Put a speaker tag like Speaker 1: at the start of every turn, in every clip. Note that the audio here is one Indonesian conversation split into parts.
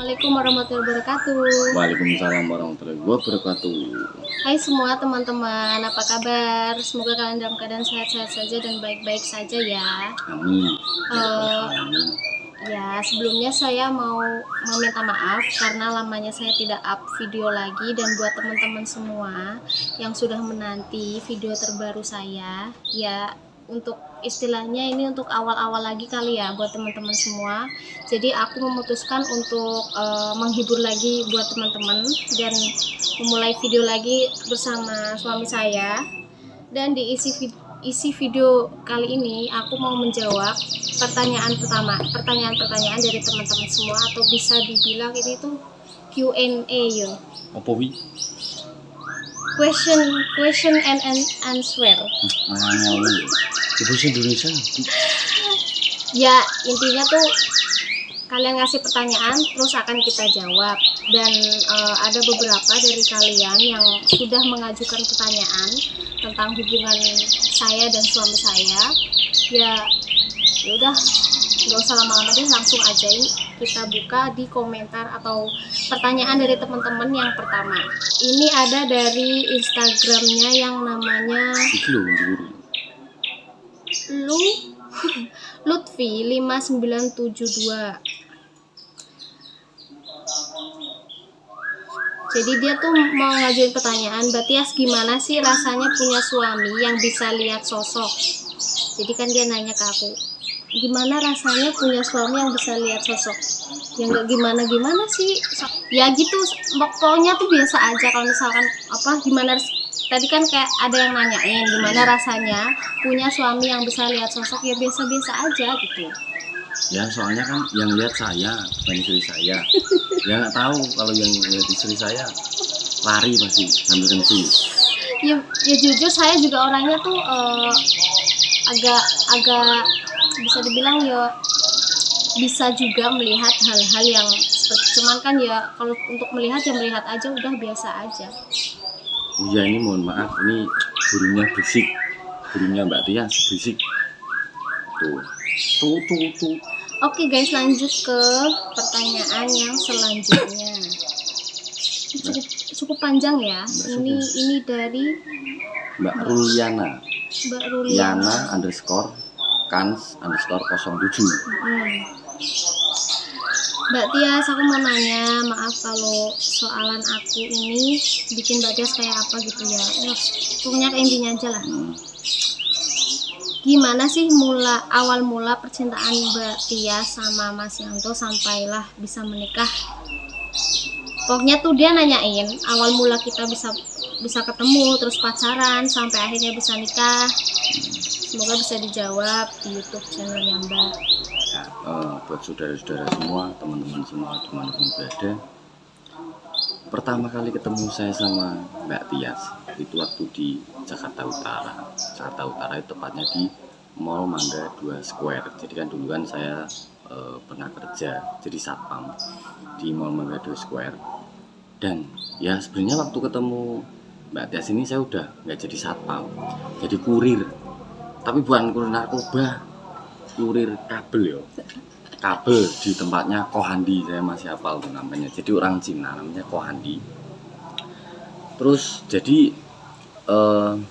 Speaker 1: Assalamualaikum warahmatullahi wabarakatuh.
Speaker 2: Waalaikumsalam warahmatullahi wabarakatuh.
Speaker 1: Hai semua teman-teman, apa kabar? Semoga kalian dalam keadaan sehat-sehat saja dan baik-baik saja ya.
Speaker 2: Amin.
Speaker 1: Eh, Ya, sebelumnya saya mau meminta maaf karena lamanya saya tidak up video lagi, dan buat teman-teman semua yang sudah menanti video terbaru saya, ya untuk istilahnya ini untuk awal-awal lagi kali ya buat teman-teman semua. Jadi aku memutuskan untuk menghibur lagi buat teman-teman dan memulai video lagi bersama suami saya. Dan di isi video kali ini aku mau menjawab pertanyaan-pertanyaan dari teman-teman semua, atau bisa dibilang ini tuh Q&A ya.
Speaker 2: Apa wi?
Speaker 1: Question and answer.
Speaker 2: Nanya lu. Ibu Indonesia.
Speaker 1: Ya, intinya tuh kalian ngasih pertanyaan terus akan kita jawab, dan ada beberapa dari kalian yang sudah mengajukan pertanyaan tentang hubungan saya dan suami saya. Ya udah, nggak usah lama-lama deh, langsung aja ini kita buka di komentar atau pertanyaan dari teman-teman. Yang pertama ini ada dari Instagramnya yang namanya Lutfi 5972. Jadi dia tuh mau ngajuin pertanyaan, Mbak Tias, gimana sih rasanya punya suami yang bisa lihat sosok? Jadi kan dia nanya ke aku, gimana rasanya punya suami yang bisa lihat sosok? Ya nggak gimana-gimana sih, ya gitu, pokoknya tuh biasa aja. Kalau misalkan gimana, tadi kan kayak ada yang nanyain gimana rasanya punya suami yang bisa lihat sosok, ya biasa-biasa aja gitu.
Speaker 2: Ya soalnya kan yang lihat saya, bukan istri saya. Ya nggak tahu, kalau yang lihat istri saya lari pasti sambil kencing.
Speaker 1: Ya jujur saya juga orangnya tuh agak bisa dibilang ya bisa juga melihat hal-hal yang seperti, cuman kan ya kalau untuk melihat ya melihat aja, udah biasa aja.
Speaker 2: Oh ya, ini mohon maaf, ini burungnya berisik, burungnya Mbak Tias berisik. Tuh.
Speaker 1: Oke guys, lanjut ke pertanyaan yang selanjutnya. Cukup panjang ya. Ini dari
Speaker 2: Mbak Ruliana.
Speaker 1: Yana
Speaker 2: _Kans_07.
Speaker 1: Mbak Tias, aku mau nanya, maaf kalau soalan aku ini bikin Mbak Tias kayak apa gitu ya. Pokoknya ke intinya aja lah. Gimana sih awal mula percintaan Mbak Tias sama Mas Yanto sampailah bisa menikah? Pokoknya tuh dia nanyain awal mula kita bisa ketemu terus pacaran sampai akhirnya bisa nikah. Semoga bisa dijawab di YouTube channelnya Mbak.
Speaker 2: Ya, buat saudara-saudara semua, teman-teman semua dimanapun berada, pertama kali ketemu saya sama Mbak Tias itu waktu di Jakarta Utara. Jakarta Utara itu tepatnya di Mall Mangga 2 Square. Jadi kan dulu kan saya pernah kerja jadi satpam di Mall Mangga 2 Square. Dan ya sebenarnya waktu ketemu Mbak Tias ini saya udah nggak jadi satpam, jadi kurir. Tapi bukan kurir narkoba, kurir kabel ya. Kabel di tempatnya Kohandi, saya masih hafal tuh namanya. Jadi orang Cina namanya Kohandi. Terus jadi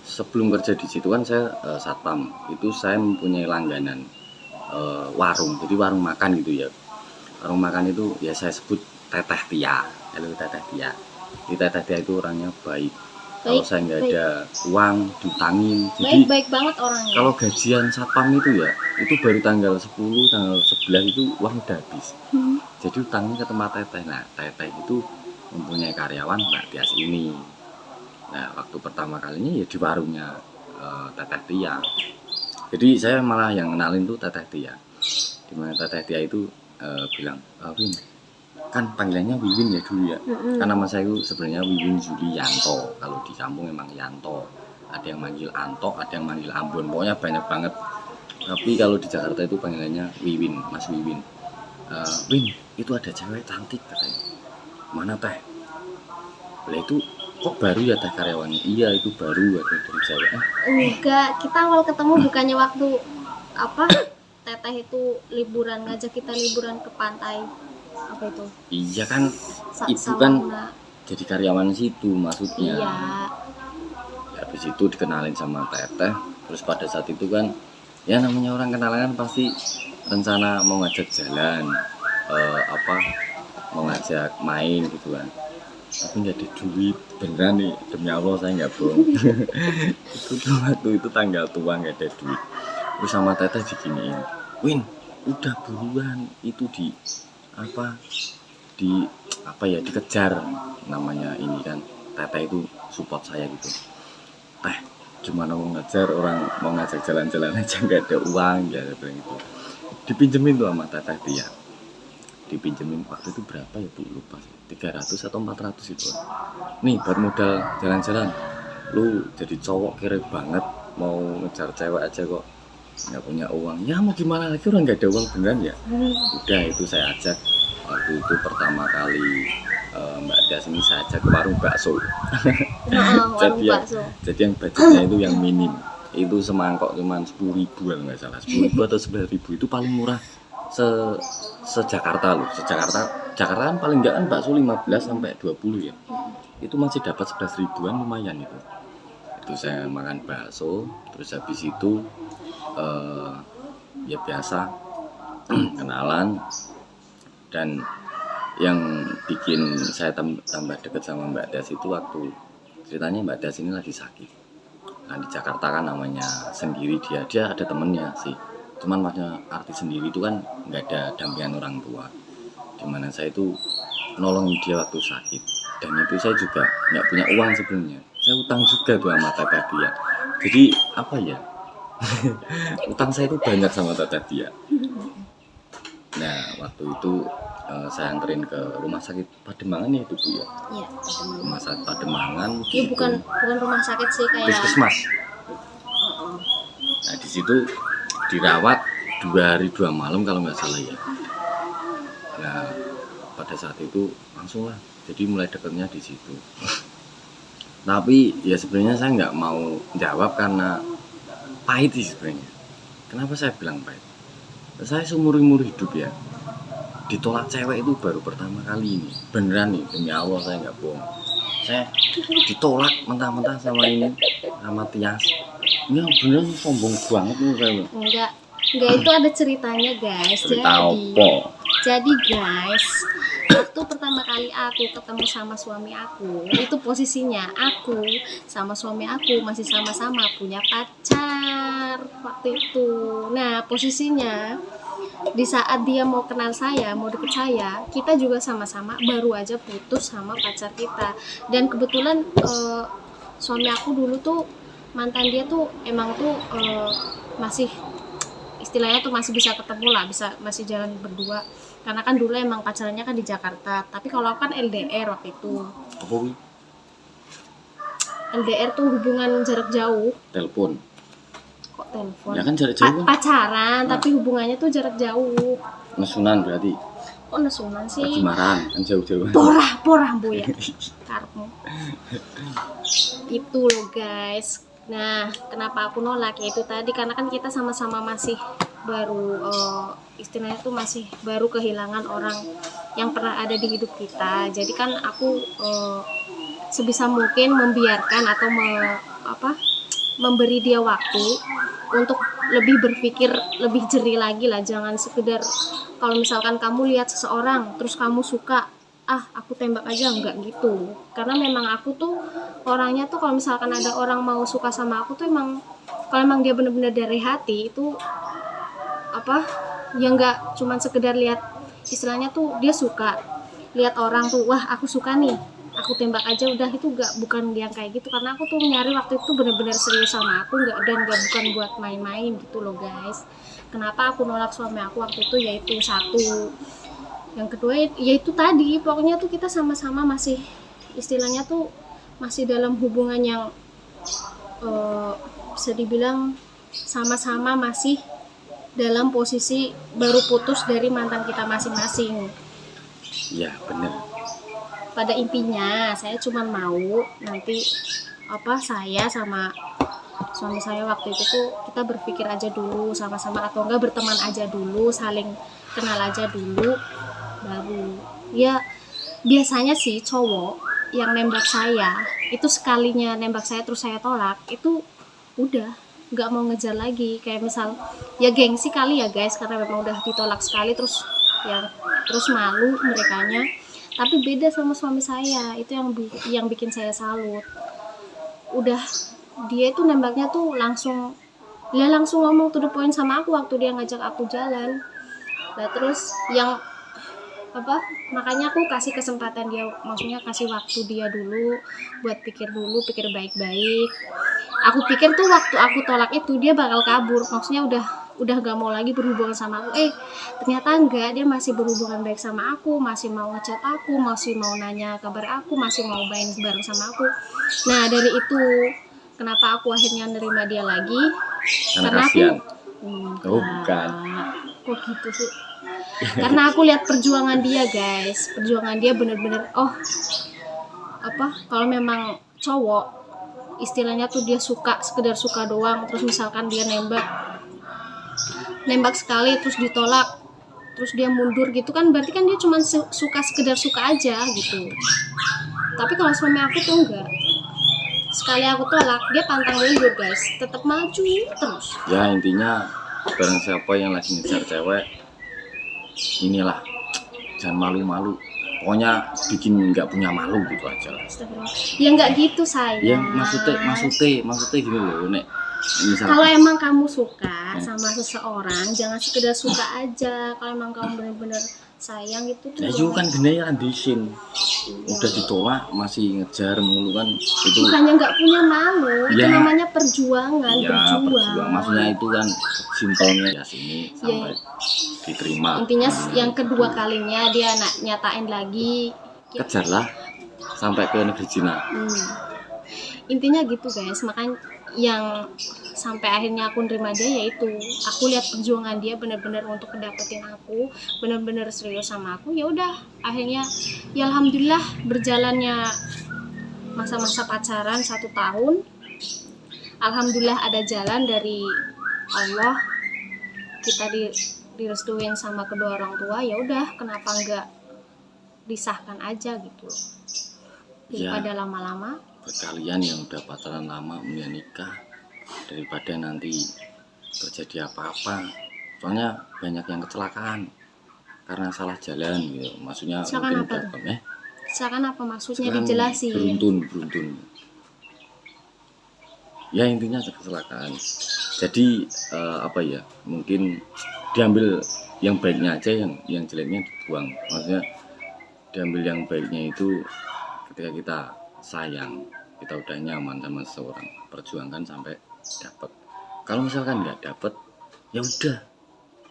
Speaker 2: sebelum kerja di situ kan saya satpam, itu saya mempunyai langganan warung, jadi warung makan gitu ya. Warung makan itu ya saya sebut Teteh Tia. Halo Teteh Tia. Di Teteh Tia itu orangnya baik. Kalau saya nggak ada uang diutangin. Jadi
Speaker 1: baik banget orangnya.
Speaker 2: Kalau gajian satpam itu ya, itu baru tanggal 10, tanggal 11 itu uang udah habis. Jadi utangnya ke tempat Teteh. Nah, Teteh itu mempunyai karyawan Mbak Tias ini. Nah, waktu pertama kalinya ya di warungnya Teteh Tia. Jadi saya malah yang kenalin tuh Teteh Tia. Dimana Teteh Tia itu bilang, Win, kan panggilannya Wiwin ya dulu ya. Karena nama saya itu sebenarnya Wiwin Julianto. Kalau di kampung memang Yanto. Ada yang manggil Anto, ada yang manggil Ambon. Pokoknya banyak banget. Tapi kalau di Jakarta itu panggilannya Wiwin, Mas Wiwin. Win, itu ada cewek cantik katanya. Mana Teh? Lah itu kok baru ya Teh karyawannya? Iya, itu baru ada dari cewek.
Speaker 1: Enggak, kita awal ketemu bukannya waktu Teteh itu liburan, ngajak kita liburan ke pantai. Apa itu?
Speaker 2: Iya kan, ibu
Speaker 1: Sama
Speaker 2: kan
Speaker 1: Una.
Speaker 2: jadi karyawan situ maksudnya.
Speaker 1: Iya.
Speaker 2: Ya, habis itu dikenalin sama teteh. Terus pada saat itu kan, ya namanya orang kenalan kan pasti rencana mau ngajak jalan, mau ngajak main gitu kan. Tapi nggak ada duit, beneran nih, demi Allah saya nggak bohong. Itu tuh waktu itu tanggal tua nggak ada duit. Terus sama teteh diginiin, Win, udah buruan itu di apa di apa ya dikejar, namanya ini kan teteh itu support saya gitu. Teh, gimana mau ngejar orang mau ngajak jalan-jalan aja nggak ada uang ya, saya bilang gitu. Dipinjemin tuh sama teteh dia, dipinjemin waktu itu berapa ya Bu, lupa sih, 300 atau 400 itu. Nih buat modal jalan-jalan, lu jadi cowok kere banget mau ngejar cewek aja kok nggak punya uang. Ya mau gimana lagi, orang nggak ada uang beneran ya. Udah itu saya ajak waktu itu pertama kali Mbak Tias ini saya ajak ke warung bakso.
Speaker 1: Warung
Speaker 2: jadi,
Speaker 1: bakso.
Speaker 2: jadi yang budgetnya itu yang minim, itu semangkok cuman 10.000 kalau nggak salah, 10.000 atau 11.000, itu paling murah se-Jakarta loh. Jakarta kan paling nggak kan bakso 15 sampai 20 ya, itu masih dapat 11 ribuan, lumayan itu saya makan bakso. Terus habis itu ya biasa kenalan. Dan yang bikin saya tambah dekat sama Mbak Tias itu waktu ceritanya Mbak Tias ini lagi sakit. Nah di Jakarta kan namanya sendiri, dia ada temennya sih, cuman maksudnya arti sendiri itu kan nggak ada dampingan orang tua, dimana saya itu nolongin dia waktu sakit. Dan itu saya juga nggak punya uang sebelumnya, saya utang juga tuh sama teteh dia. Jadi apa ya, utang saya itu banyak sama teteh dia. Nah waktu itu saya anterin ke rumah sakit Pademangan ya itu Bu ya.
Speaker 1: Iya,
Speaker 2: Rumah sakit Pademangan.
Speaker 1: Iya, bukan rumah sakit sih, kayak
Speaker 2: Puskesmas.
Speaker 1: Oh.
Speaker 2: Nah di situ dirawat 2 hari 2 malam kalau nggak salah ya. Nah pada saat itu langsung lah, jadi mulai dekatnya di situ. Tapi ya sebenarnya saya nggak mau jawab karena pahit sih sebenarnya. Kenapa saya bilang pahit? Saya seumur-umur hidup ya, ditolak cewek itu baru pertama kali ini, beneran nih, demi Allah saya nggak bohong. Saya ditolak mentah-mentah sama ini, sama Tias. Ini beneran sombong banget nih saya.
Speaker 1: Enggak, itu ada ceritanya guys.
Speaker 2: Cerita apa?
Speaker 1: Jadi guys, waktu pertama kali aku ketemu sama suami aku, itu posisinya aku sama suami aku masih sama-sama punya pacar waktu itu. Nah posisinya di saat dia mau kenal saya, mau deket saya, kita juga sama-sama baru aja putus sama pacar kita. Dan kebetulan suami aku dulu tuh, mantan dia tuh emang tuh masih istilahnya tuh masih bisa ketemu lah, masih jalan berdua, karena kan dulu emang pacarannya kan di Jakarta. Tapi kalau aku kan LDR waktu itu.
Speaker 2: Apa?
Speaker 1: LDR tuh hubungan jarak jauh.
Speaker 2: Telepon.
Speaker 1: Kok telepon?
Speaker 2: Ya kan jarak jauh.
Speaker 1: Pacaran, tapi hubungannya tuh jarak jauh.
Speaker 2: Nesunan berarti.
Speaker 1: Kok nesunan sih?
Speaker 2: Lagi marahan kan jauh-jauh.
Speaker 1: Porah bu ya. Karepmu. Itu loh guys. Nah, kenapa aku nolak? Ya itu tadi, karena kan kita sama-sama masih baru istilahnya tuh masih baru kehilangan orang yang pernah ada di hidup kita. Jadi kan aku sebisa mungkin membiarkan atau memberi dia waktu untuk lebih berpikir lebih jernih lagi lah. Jangan sekedar kalau misalkan kamu lihat seseorang terus kamu suka, aku tembak aja, enggak gitu. Karena memang aku tuh orangnya tuh kalau misalkan ada orang mau suka sama aku tuh emang, kalau emang dia bener-bener dari hati itu ya enggak cuman sekedar lihat, istilahnya tuh dia suka lihat orang tuh, wah aku suka nih, aku tembak aja udah, itu bukan yang kayak gitu. Karena aku tuh nyari waktu itu bener-bener serius sama aku, bukan buat main-main gitu loh guys. Kenapa aku nolak suami aku waktu itu, yaitu satu. Yang kedua yaitu tadi, pokoknya tuh kita sama-sama masih istilahnya tuh masih dalam hubungan yang bisa dibilang sama-sama masih dalam posisi baru putus dari mantan kita masing-masing.
Speaker 2: Iya bener.
Speaker 1: Pada intinya saya cuma mau nanti saya sama suami saya waktu itu tuh kita berpikir aja dulu sama-sama, atau enggak berteman aja dulu, saling kenal aja dulu, baru. Ya biasanya sih cowok yang nembak saya itu sekalinya nembak saya terus saya tolak itu udah nggak mau ngejar lagi, kayak misal ya gengsi kali ya guys, karena memang udah ditolak sekali terus ya terus malu merekanya. Tapi beda sama suami saya, itu yang bikin saya salut. Udah dia itu nembaknya tuh langsung ngomong to the point sama aku waktu dia ngajak aku jalan. Nah terus yang apa, makanya aku kasih kesempatan dia, maksudnya kasih waktu dia dulu buat pikir baik-baik. Aku pikir tuh waktu aku tolak itu dia bakal kabur, maksudnya udah gak mau lagi berhubungan sama aku. Ternyata enggak, dia masih berhubungan baik sama aku, masih mau ngechat aku, masih mau nanya kabar aku, masih mau main bareng sama aku. Nah dari itu kenapa aku akhirnya nerima dia lagi, karena aku
Speaker 2: bukan
Speaker 1: kok gitu sih. Karena aku lihat perjuangan dia guys, perjuangan dia bener-bener kalau memang cowok istilahnya tuh dia sekedar suka doang, terus misalkan dia nembak sekali terus ditolak terus dia mundur gitu kan, berarti kan dia cuma sekedar suka aja gitu. Tapi kalau suami aku tuh enggak, sekali aku tolak dia pantang mundur guys, tetap maju terus.
Speaker 2: Ya intinya barang siapa yang lagi ngejar cewek, inilah jangan malu-malu, pokoknya bikin nggak punya malu gitu aja lah.
Speaker 1: Ya nggak gitu sayang.
Speaker 2: Ya maksudnya gini loh, nek
Speaker 1: kalau emang kamu suka sama seseorang jangan sekedar suka aja. Kalau emang kamu bener-bener sayang gitu tuh.
Speaker 2: Ya juga kan gini ya disin, udah ditolak masih ngejar mulu kan itu.
Speaker 1: Bukannya nggak punya malu, itu namanya perjuangan.
Speaker 2: Ya perjuangan, maksudnya itu kan simpelnya ya sini sampai diterima.
Speaker 1: Intinya yang kedua kalinya dia nyatain lagi,
Speaker 2: kejarlah sampai ke negeri Cina.
Speaker 1: Intinya gitu guys, makanya yang sampai akhirnya aku nerima dia yaitu aku lihat perjuangan dia benar-benar untuk dapetin aku, benar-benar serius sama aku. Ya udah akhirnya ya alhamdulillah berjalannya masa-masa pacaran 1 tahun, alhamdulillah ada jalan dari Allah, kita direstuin sama kedua orang tua. Ya udah kenapa enggak disahkan aja gitu daripada lama-lama.
Speaker 2: Buat kalian yang udah pacaran lama mending nikah daripada nanti terjadi apa-apa, soalnya banyak yang kecelakaan karena salah jalan gitu. Maksudnya
Speaker 1: kecelakaan apa tuh? Kecelakaan apa maksudnya, dijelasin.
Speaker 2: Beruntun ya, intinya kecelakaan. Jadi mungkin diambil yang baiknya aja, yang jeleknya dibuang. Maksudnya diambil yang baiknya itu ketika kita sayang, kita udah nyaman sama seseorang, perjuangkan sampai dapat. Kalau misalkan nggak dapat, ya udah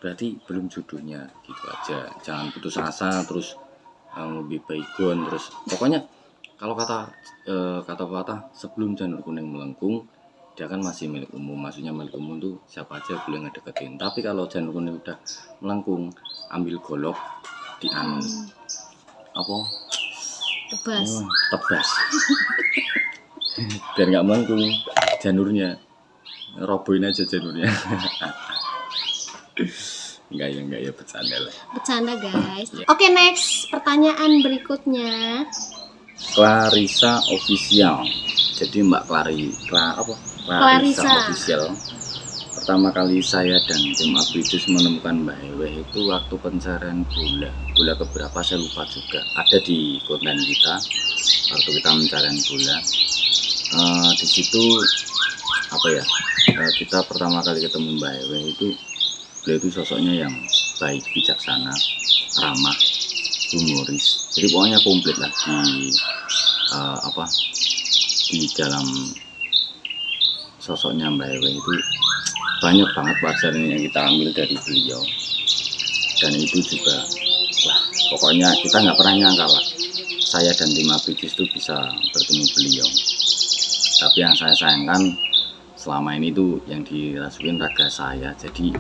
Speaker 2: berarti belum jodohnya gitu aja. Jangan putus asa terus lebih baygon terus. Pokoknya kalau kata sebelum janur kuning melengkung, dia kan masih milik umum. Maksudnya milik umum tuh siapa aja boleh ngedeketin. Tapi kalau janur kuning udah melengkung, ambil golok tebas biar nggak melengkung janurnya, robohin aja janurnya. enggak ya bercanda
Speaker 1: guys. Oke, next pertanyaan berikutnya.
Speaker 2: Clarissa Official. Jadi Mbak Clarissa Official. Pertama kali saya dan tim Abidus menemukan Mbak Hewe itu waktu pencarian bola keberapa saya lupa juga, ada di konten kita waktu kita mencarian bola. Di situ kita pertama kali ketemu Mbak Hewe itu, beliau itu sosoknya yang baik, bijaksana, ramah, humoris. Jadi pokoknya komplit lah di dalam sosoknya Mbak Hewe itu. Banyak banget pelajaran yang kita ambil dari beliau, dan itu juga pokoknya kita nggak pernah nyangka lah saya dan tim Abidus itu bisa bertemu beliau. Tapi yang saya sayangkan selama ini tuh yang dirasukin raga saya, jadi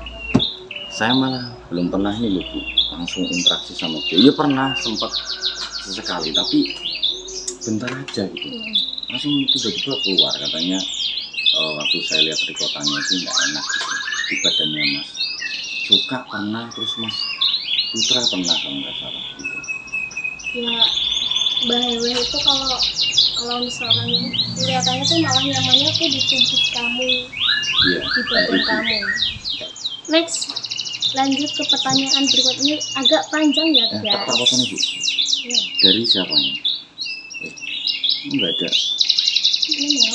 Speaker 2: saya malah belum pernah nih Bu langsung interaksi sama beliau. Ya pernah sempat sesekali, tapi bentar aja gitu, langsung tiba-tiba keluar katanya. Waktu saya lihat rekotannya itu nggak enak gitu di badannya Mas. Suka pernah, terus Mas Putra pernah kalau nggak salah gitu.
Speaker 1: Ya Mbak Hewe itu kalau misalkan kelihatannya tuh malah nyamannya tuh di tubuh kamu,
Speaker 2: Iya,
Speaker 1: di badan kamu. Next, lanjut ke pertanyaan berikut ini agak panjang ya
Speaker 2: tak
Speaker 1: guys.
Speaker 2: apa nih Bu?
Speaker 1: Ya,
Speaker 2: Dari siapanya? Enggak ada.
Speaker 1: ini ya.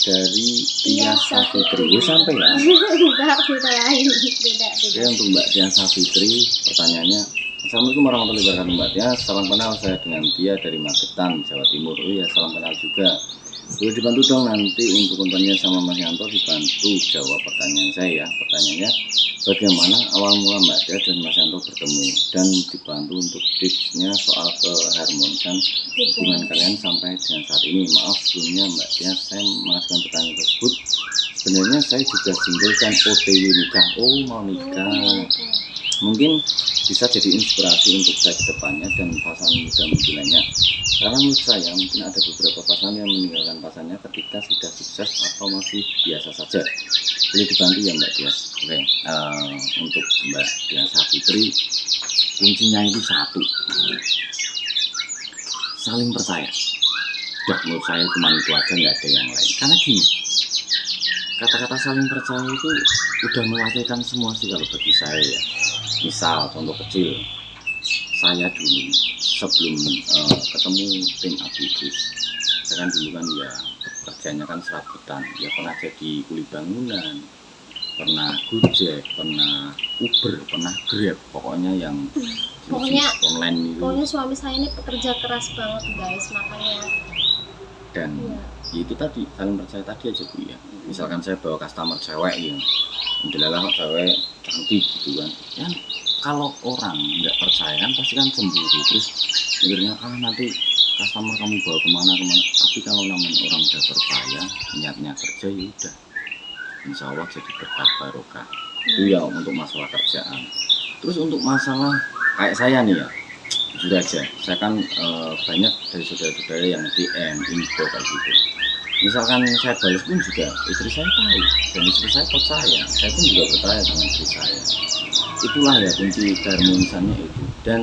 Speaker 2: Dari
Speaker 1: Tia
Speaker 2: Tia Safitri. Ya sampai ya.
Speaker 1: Enggak, beda lain, beda.
Speaker 2: Oke, untuk Mbak Tia Safitri, pertanyaannya, Assalamualaikum warahmatullahi wabarakatuh Mbak Tia. Salam kenal, saya dengan Tia dari Magetan, Jawa Timur. Oh iya, salam kenal juga. Boleh dibantu dong nanti untuk kontennya sama Mas Yanto, dibantu jawab pertanyaan saya ya. Pertanyaannya, bagaimana awal mula Mbak Tia dan Mas Yanto bertemu, dan dibantu untuk tipsnya soal keharmonisan hubungan kalian sampai dengan saat ini. Maaf sebelumnya Mbak Tia, saya mengajukan pertanyaan tersebut. Sebenarnya saya juga single dan OTW nikah. Oh, mau nikah. Mungkin bisa jadi inspirasi untuk saya ke depannya dan pasangan muda mudi lainnya. Karena menurut saya mungkin ada beberapa pasangan yang meninggalkan pasangannya ketika sudah sukses atau masih biasa saja. Boleh dibantu ya Mbak Tia. Oke, untuk Mbak Tia Safitri, kuncinya itu satu, saling percaya. Udah, menurut saya cuma itu aja, nggak ada yang lain. Karena gini, kata-kata saling percaya itu udah mewakilkan semua sih kalau bagi saya ya. Misal contoh kecil, saya dulu sebelum ketemu tim Abidus, saya kan dulu kan ya kerjanya kan serabutan, ya pernah jadi kuli bangunan, pernah Gojek, pernah Uber, pernah Grab, pokoknya yang
Speaker 1: Pokoknya
Speaker 2: online itu.
Speaker 1: Pokoknya suami saya ini pekerja keras banget guys, makanya.
Speaker 2: Dan ya itu tadi, saling percaya tadi aja Bu ya. Misalkan saya bawa customer cewek ya, adalah cewek cantik gitu kan. Ya kalau orang nggak percaya kan pasti kan cemburu, terus mikirnya nanti customer kamu bawa kemana. Tapi kalau namanya orang udah percaya, niatnya kerja ya udah, insya Allah jadi berkah barokah. Itu ya untuk masalah kerjaan. Terus untuk masalah kayak saya nih ya, jujur aja, saya kan banyak dari saudara-saudara yang DM info kayak gitu. Misalkan saya balas pun juga istri saya tahu, dan istri saya percaya, saya pun juga percaya sama istri saya. Itulah ya kunci keharmonisannya itu. Dan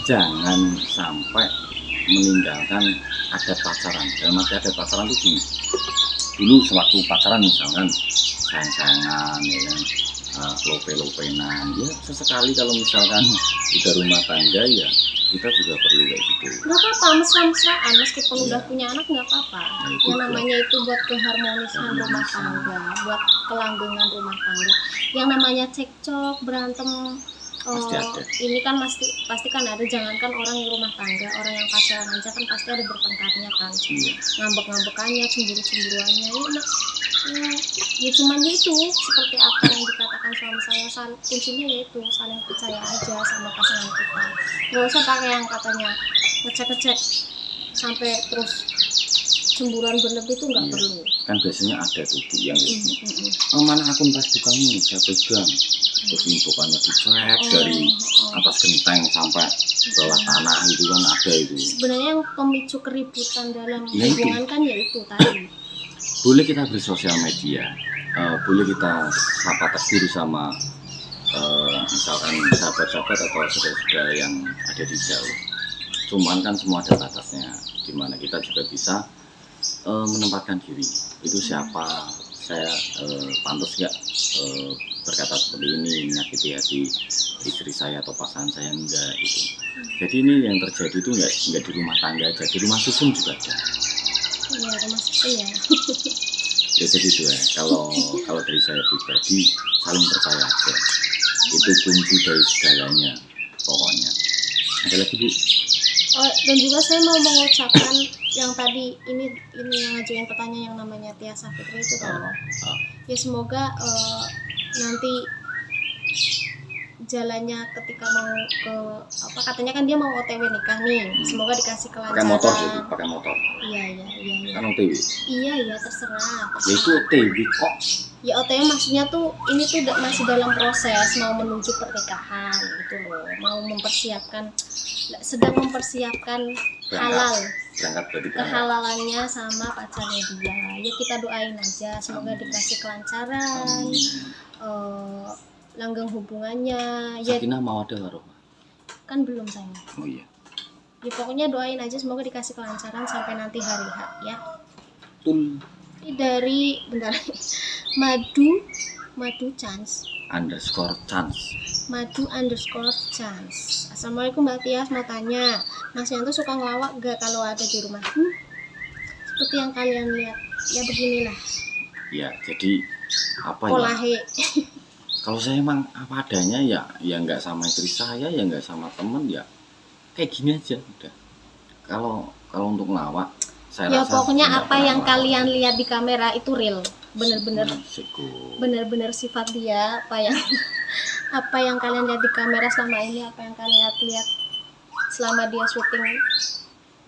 Speaker 2: jangan sampai meninggalkan ada pacaran. Dalam arti ada pacaran itu gini, dulu sewaktu pacaran misalkan sayang-sayangan ya kan, lope-lopenan ya, sesekali kalau misalkan udah rumah tangga ya kita juga perlu kayak gitu.
Speaker 1: Nggak apa-apa, mesra-mesraan meskipun udah punya anak nggak apa-apa. Yang namanya itu buat keharmonisan rumah tangga, buat kelanggengan rumah tangga. Yang namanya cekcok, berantem,
Speaker 2: Pasti ada.
Speaker 1: ini kan pasti kan ada. Jangankan orang yang rumah tangga, orang yang pacaran aja kan pasti ada bertengkarnya kan, ngambek-ngambekannya, cemburu-cemburuannya. Ya cuman itu seperti apa yang dikatakan suami saya, kuncinya yaitu saling percaya aja sama pasangan kita. Nggak usah pakai yang katanya ngecek-ngecek sampai terus cemburuan berlebih itu nggak perlu.
Speaker 2: Kan biasanya ada tuh Bu yang mana akun Facebookmu, saya pegang, terus infokannya dicek dari atas genteng sampai bawah tanah itu kan ada itu.
Speaker 1: Sebenarnya yang pemicu keributan dalam hubungan kan yaitu tadi.
Speaker 2: Boleh kita bersosial media, boleh kita sapa tegur sama misalkan sahabat-sahabat atau saudara-saudara yang ada di jauh. Cuman kan semua ada batasnya, dimana kita juga bisa menempatkan diri. Itu siapa, saya pantas nggak berkata seperti ini, menyakiti hati istri saya atau pasangan saya, enggak gitu. Jadi ini yang terjadi itu enggak di rumah tangga aja, di rumah susun juga ada.
Speaker 1: Iya, rumah susun ya.
Speaker 2: Ya jadi itu ya, kalau dari saya pribadi saling percaya aja, itu kunci dari segalanya pokoknya. Ada lagi Bu?
Speaker 1: Dan juga saya mau mengucapkan yang tadi ini yang ngajuin pertanyaan yang namanya Tia Safitri itu kan. Ya semoga nanti jalannya ketika mau ke katanya kan dia mau OTW nikah nih, semoga dikasih kelancaran.
Speaker 2: Pakai motor gitu, pakai motor.
Speaker 1: Iya.
Speaker 2: Kan OTW.
Speaker 1: Iya terserah.
Speaker 2: Ya itu OTW kok.
Speaker 1: Ya OTW maksudnya tuh ini tuh masih dalam proses mau menuju pernikahan gitu loh, mau sedang mempersiapkan halal, kehalalannya sama pacarnya dia. Ya kita doain aja semoga dikasih kelancaran. langgeng hubungannya. Ya
Speaker 2: Sakinah mawaddah warahmah.
Speaker 1: kan belum sayang.
Speaker 2: Oh iya.
Speaker 1: Ya pokoknya doain aja semoga dikasih kelancaran sampai nanti hari H ya.
Speaker 2: Tul
Speaker 1: Ini dari bentar. Madu Chance. Madu underscore chance. Assalamualaikum Mbak Tias, mau tanya, Mas Yanto suka ngelawak gak kalau ada di rumah? Seperti yang kalian lihat, ya beginilah
Speaker 2: Ya, jadi apa ya?
Speaker 1: polahe.
Speaker 2: Kalau saya emang apa adanya ya nggak sama istri saya, ya nggak sama temen, ya kayak gini aja udah. Kalau untuk ngelawak, saya
Speaker 1: Ya
Speaker 2: rasa
Speaker 1: pokoknya
Speaker 2: nggak
Speaker 1: apa
Speaker 2: pernah
Speaker 1: yang
Speaker 2: ngelawak.
Speaker 1: kalian lihat di kamera itu real, bener-bener
Speaker 2: Sego.
Speaker 1: bener-bener sifat dia, apa yang kalian lihat di kamera selama ini, apa yang kalian lihat selama dia syuting,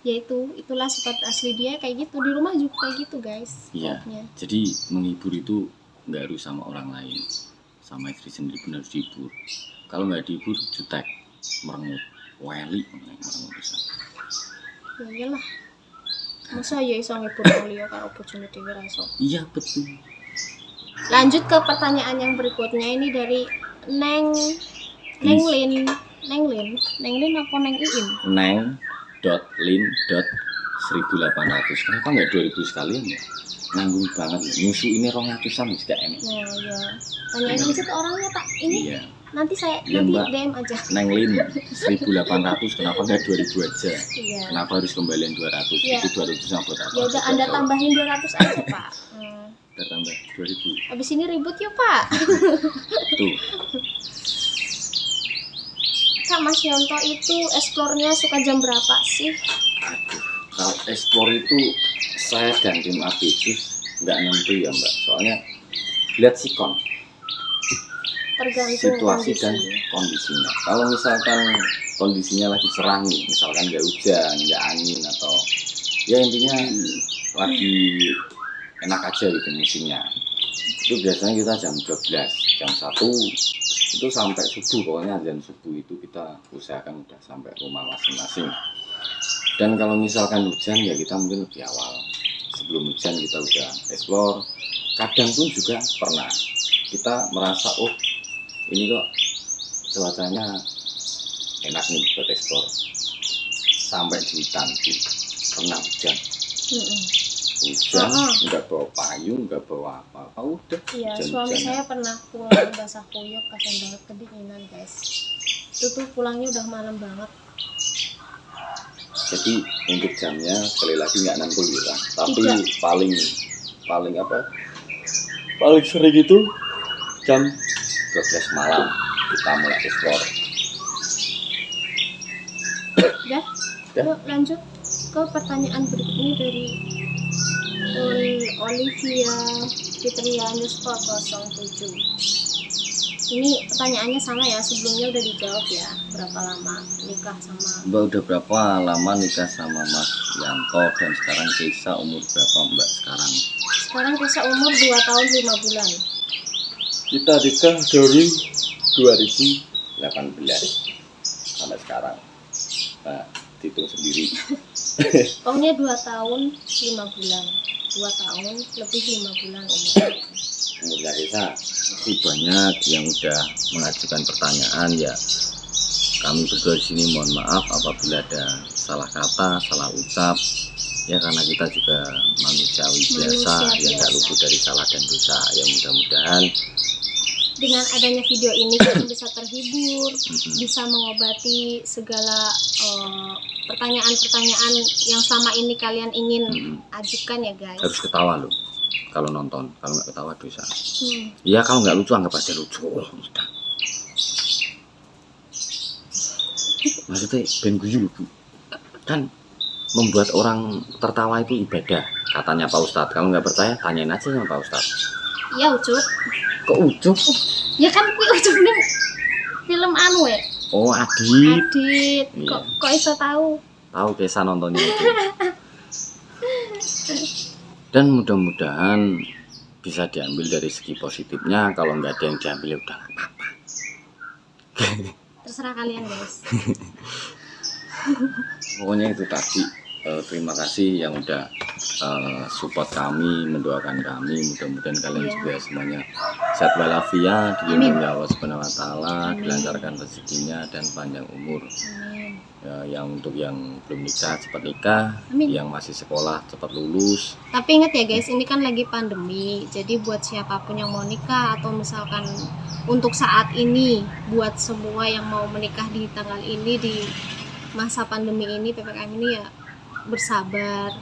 Speaker 1: yaitu itulah sifat asli dia, kayak gitu di rumah juga kayak gitu guys.
Speaker 2: Iya.
Speaker 1: Pokoknya.
Speaker 2: Jadi menghibur itu nggak harus sama orang lain, sama istri sendiri pun harus dihibur. Kalau nggak dihibur, jutek, merengut, weli, merengut bisa.
Speaker 1: Ya iyalah, masa ya iso ngibur wong liya karo bojone dhewe ra iso.
Speaker 2: Iya betul.
Speaker 1: Lanjut ke pertanyaan yang berikutnya, ini dari Neng Lin apa Neng Iin?
Speaker 2: Neng.lin.1800. Kenapa nggak 2000 sekalian ya? Nanggung banget ya. Nyusu ini 200-an juga enak.
Speaker 1: Nah ya, tanyain aja ke orangnya Pak. Ini
Speaker 2: Iya.
Speaker 1: nanti saya
Speaker 2: Iya,
Speaker 1: nanti
Speaker 2: Mbak.
Speaker 1: DM aja.
Speaker 2: Nenglin 1800, kenapa nggak 2000 aja?
Speaker 1: Iya.
Speaker 2: Kenapa harus kembalian 200?
Speaker 1: Iya.
Speaker 2: Itu 200 sama buat apa?
Speaker 1: Ya udah Anda tambahin 200 aja Pak.
Speaker 2: Kita tambah 2000.
Speaker 1: Habis ini ribut yuk Pak.
Speaker 2: Tuh.
Speaker 1: Kak Mas Yonto itu explore-nya suka jam berapa sih?
Speaker 2: Aduh, kalau explore itu saya dan tim Abitus nggak nentu ya Mbak. Soalnya lihat sikon,
Speaker 1: Tergantung
Speaker 2: situasi
Speaker 1: kondisi.
Speaker 2: dan kondisinya. Kalau misalkan kondisinya lagi cerah nih, misalkan nggak hujan, nggak angin, atau ya intinya lagi enak aja gitu musimnya, itu biasanya kita jam 12, jam 1 itu sampai subuh. Pokoknya azan subuh itu kita usahakan udah sampai rumah masing-masing. Dan kalau misalkan hujan ya kita mungkin lebih awal, sebelum hujan kita udah explore. Kadang pun juga pernah kita merasa oh ini kok cuacanya enak nih buat explore, sampai di hutan pernah hujan. Hujan, nggak bawa payung, nggak bawa apa-apa, udah.
Speaker 1: Iya,
Speaker 2: hujan-hujan.
Speaker 1: suami saya pernah pulang basah kuyup, kasian banget, kedinginan guys. Itu tuh pulangnya udah malam banget.
Speaker 2: Jadi untuk jamnya sekali lagi nggak nentu ya, tapi
Speaker 1: Tidak.
Speaker 2: paling sering itu jam 12 malam kita mulai explore.
Speaker 1: Udah? Yuk lanjut ke pertanyaan berikutnya dari Olivia Fitria underscore 07. Ini pertanyaannya sama ya, sebelumnya udah dijawab ya. Berapa lama nikah sama
Speaker 2: Mbak udah berapa lama nikah sama Mas Yanto, dan sekarang Keisa umur berapa Mbak sekarang?
Speaker 1: Sekarang Keisa umur 2 tahun 5 bulan.
Speaker 2: Kita nikah dari 2018 sampai sekarang. Nah, hitung sendiri.
Speaker 1: Pokoknya 2 tahun 5 bulan. 2 tahun lebih 5 bulan umurnya.
Speaker 2: Umurnya Keisa masih banyak yang udah mengajukan pertanyaan ya. Kami berdua di sini mohon maaf apabila ada salah kata, salah ucap. Ya karena kita juga manusiawi biasa, yang nggak luput dari salah dan dosa. Ya mudah-mudahan
Speaker 1: dengan adanya video ini kita bisa terhibur, bisa mengobati segala pertanyaan-pertanyaan yang selama ini kalian ingin ajukan ya guys.
Speaker 2: harus ketawa loh kalau nonton, kalau nggak ketawa dosa. Iya kalau nggak lucu anggap aja lucu. Udah. Maksudnya ben guyu Bu. Kan membuat orang tertawa itu ibadah katanya Pak Ustadz. Kamu nggak percaya tanyain aja sama Pak Ustadz.
Speaker 1: Iya Ucup.
Speaker 2: Kok Ucup?
Speaker 1: Ya kan kui Ucup ini film anu ya.
Speaker 2: Oh Adit.
Speaker 1: Adit.
Speaker 2: Iya.
Speaker 1: Kok iso tahu?
Speaker 2: Tahu Keisa nontonnya itu. Dan mudah-mudahan bisa diambil dari segi positifnya. Kalau nggak ada yang diambil ya udah nggak apa-apa.
Speaker 1: Terserah kalian guys.
Speaker 2: Pokoknya itu tadi terima kasih yang udah support kami, mendoakan kami. Mudah-mudahan kalian
Speaker 1: Iya.
Speaker 2: juga semuanya sehat walafiat, dilindungi Allah Subhanahu wa taala,
Speaker 1: Amin.
Speaker 2: dilancarkan rezekinya dan panjang umur.
Speaker 1: Amin.
Speaker 2: Ya, yang untuk yang belum nikah cepat nikah,
Speaker 1: Amin.
Speaker 2: yang masih sekolah cepat lulus.
Speaker 1: Tapi ingat ya guys, ini kan lagi pandemi. Jadi buat siapapun yang mau nikah atau misalkan untuk saat ini, buat semua yang mau menikah di tanggal ini, di masa pandemi ini, PPKM ini, ya bersabar.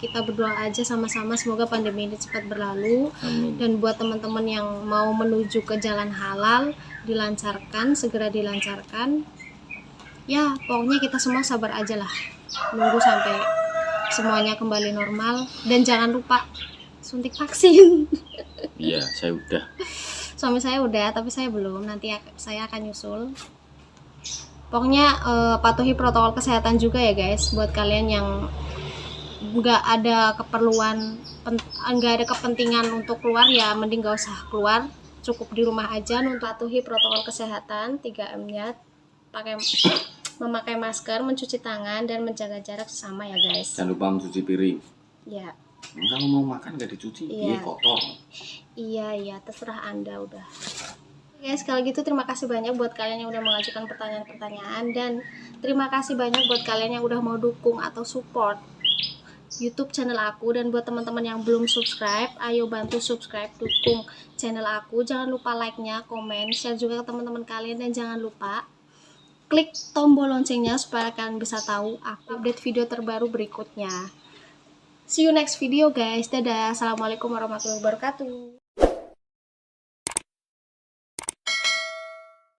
Speaker 1: Kita berdoa aja sama-sama semoga pandemi ini cepat berlalu.
Speaker 2: Amin.
Speaker 1: Dan buat teman-teman yang mau menuju ke jalan halal, dilancarkan, segera dilancarkan. Ya pokoknya kita semua sabar aja lah, nunggu sampai semuanya kembali normal. Dan jangan lupa suntik vaksin.
Speaker 2: Iya, saya udah.
Speaker 1: Suami saya udah, tapi saya belum. Nanti saya akan nyusul. Pokoknya patuhi protokol kesehatan juga ya guys. Buat kalian yang nggak ada keperluan, nggak ada kepentingan untuk keluar, ya mending gak usah keluar, cukup di rumah aja. Untuk patuhi protokol kesehatan 3M-nya, memakai masker, mencuci tangan, dan menjaga jarak sesama ya guys.
Speaker 2: Jangan lupa mencuci piring.
Speaker 1: Ya.
Speaker 2: Kalau mau makan nggak dicuci,
Speaker 1: Iya.
Speaker 2: ini kotor.
Speaker 1: Iya, terserah Anda udah. Guys, kalau gitu terima kasih banyak buat kalian yang udah mengajukan pertanyaan-pertanyaan, dan terima kasih banyak buat kalian yang udah mau dukung atau support YouTube channel aku. Dan buat teman-teman yang belum subscribe, ayo bantu subscribe, dukung channel aku. Jangan lupa like-nya, komen, share juga ke teman-teman kalian, dan jangan lupa klik tombol loncengnya supaya kalian bisa tahu aku update video terbaru berikutnya. See you next video guys. Dadah. Assalamualaikum warahmatullahi wabarakatuh.